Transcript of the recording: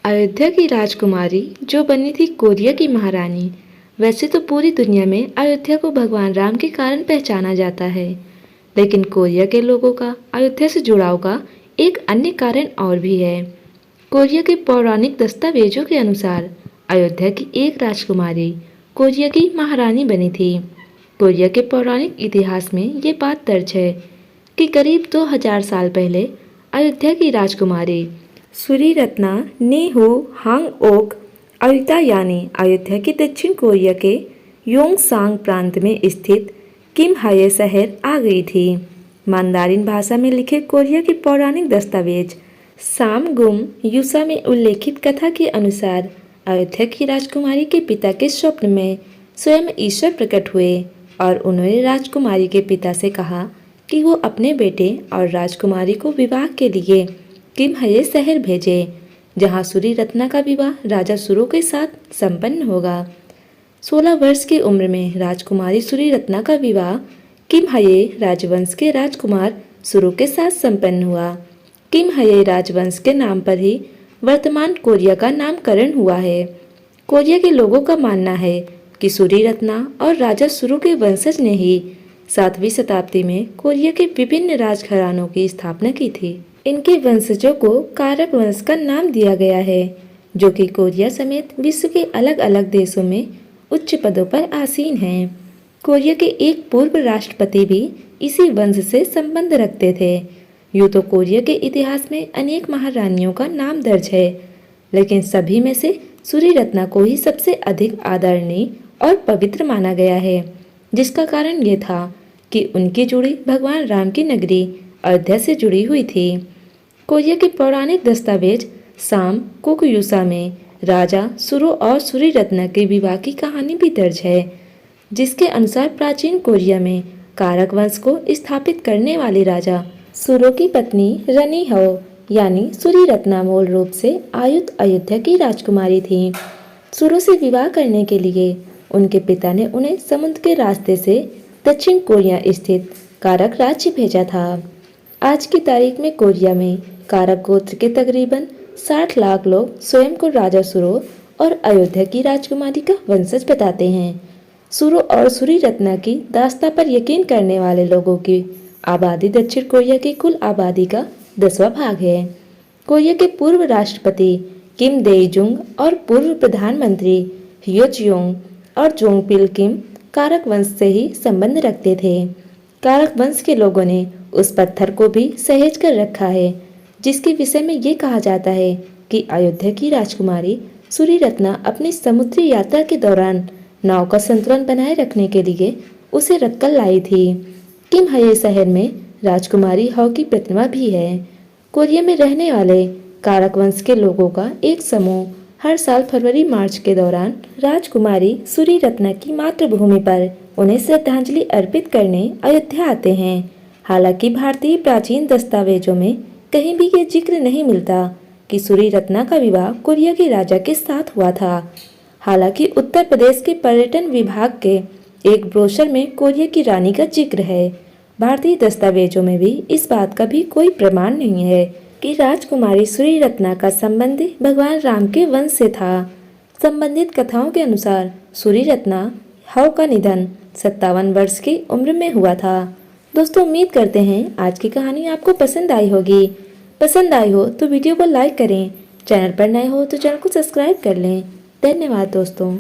अयोध्या की राजकुमारी जो बनी थी कोरिया की महारानी। वैसे तो पूरी दुनिया में अयोध्या को भगवान राम के कारण पहचाना जाता है, लेकिन कोरिया के लोगों का अयोध्या से जुड़ाव का एक अन्य कारण और भी है। कोरिया के पौराणिक दस्तावेजों के अनुसार अयोध्या की एक राजकुमारी कोरिया की महारानी बनी थी। कोरिया के पौराणिक इतिहास में ये बात दर्ज है कि करीब 2000 साल पहले अयोध्या की राजकुमारी सूरी रत्ना नेहो हांग ओक अयुता यानी अयोध्या के दक्षिण कोरिया के योंगसांग प्रांत में स्थित किम हाये शहर आ गई थी। mandarin भाषा में लिखे कोरिया के पौराणिक दस्तावेज सामगुम यूसा में उल्लेखित कथा के अनुसार अयोध्या की राजकुमारी के पिता के स्वप्न में स्वयं ईश्वर प्रकट हुए और उन्होंने राजकुमारी के पिता से कहा कि वो अपने बेटे और राजकुमारी को विवाह के लिए किम हये शहर भेजे, जहां सूरी रत्ना का विवाह राजा सुरो के साथ संपन्न होगा। 16 वर्ष की उम्र में राजकुमारी सूरी रत्ना का विवाह किम हये राजवंश के राजकुमार सुरो के साथ संपन्न हुआ। किम हये राजवंश के नाम पर ही वर्तमान कोरिया का नामकरण हुआ है। कोरिया के लोगों का मानना है कि सूरी रत्ना और राजा सुरो के वंशज ने ही 7वीं शताब्दी में कोरिया के विभिन्न राजघरानों की स्थापना की थी। इनके वंशजों को कारक वंश का नाम दिया गया है, जो कि कोरिया समेत विश्व के अलग अलग देशों में उच्च पदों पर आसीन हैं। कोरिया के एक पूर्व राष्ट्रपति भी इसी वंश से संबंध रखते थे। यूँ तो कोरिया के इतिहास में अनेक महारानियों का नाम दर्ज है, लेकिन सभी में से सूरी रत्ना को ही सबसे अधिक आदरणीय और पवित्र माना गया है, जिसका कारण ये था कि उनकी जुड़ी भगवान राम की नगरी अयोध्या से जुड़ी हुई थी। कोरिया के पौराणिक दस्तावेज साम कोकुयुसा में राजा सुरो और सूरी रत्ना के विवाह की कहानी भी दर्ज है, जिसके अनुसार प्राचीन कोरिया में कारक वंश को स्थापित करने वाले राजा सुरो की पत्नी रनी हो यानी सूरी रत्ना मूल रूप से अयोध्या की राजकुमारी थी। सुरो से विवाह करने के लिए उनके पिता ने उन्हें समुद्र के रास्ते से दक्षिण कोरिया स्थित कारक राज्य भेजा था। आज की तारीख में कोरिया में कारक गोत्र के तकरीबन 60 लाख लोग स्वयं को राजा सुरो और अयोध्या की राजकुमारी का वंशज बताते हैं। सुरो और सूरी रत्ना की दास्ता पर यकीन करने वाले लोगों की आबादी दक्षिण कोरिया की कुल आबादी का 10वां भाग है। कोरिया के पूर्व राष्ट्रपति किम देजुंग और पूर्व प्रधानमंत्री हियो चियोंग और जोंगपिल किम कारक वंश से ही संबंध रखते थे। कारक वंश के लोगों ने उस पत्थर को भी सहेज कर रखा है, जिसके विषय में ये कहा जाता है कि अयोध्या की राजकुमारी सूरी रत्ना अपनी समुद्री यात्रा के दौरान नाव का संतुलन बनाए रखने के लिए उसे रखकर लाई थी। किम हये शहर में राजकुमारी हाउ की प्रतिमा भी है। कोरिया में रहने वाले कारक वंश के लोगों का एक समूह हर साल फरवरी मार्च के दौरान राजकुमारी सूरी रत्ना की मातृभूमि पर उन्हें श्रद्धांजलि अर्पित करने अयोध्या आते हैं। हालांकि भारतीय प्राचीन दस्तावेजों में कहीं भी ये जिक्र नहीं मिलता कि सूरी रत्ना का विवाह कोरिया के राजा के साथ हुआ था। हालांकि उत्तर प्रदेश के पर्यटन विभाग के एक ब्रोशर में कोरिया की रानी का जिक्र है। भारतीय दस्तावेजों में भी इस बात का भी कोई प्रमाण नहीं है कि राजकुमारी सूरी रत्ना का संबंध भगवान राम के वंश से था। संबंधित कथाओं के अनुसार सूरी रत्ना हाउ का निधन 57 वर्ष की उम्र में हुआ था। दोस्तों, उम्मीद करते हैं आज की कहानी आपको पसंद आई होगी। पसंद आई हो तो वीडियो को लाइक करें, चैनल पर नए हो तो चैनल को सब्सक्राइब कर लें। धन्यवाद दोस्तों।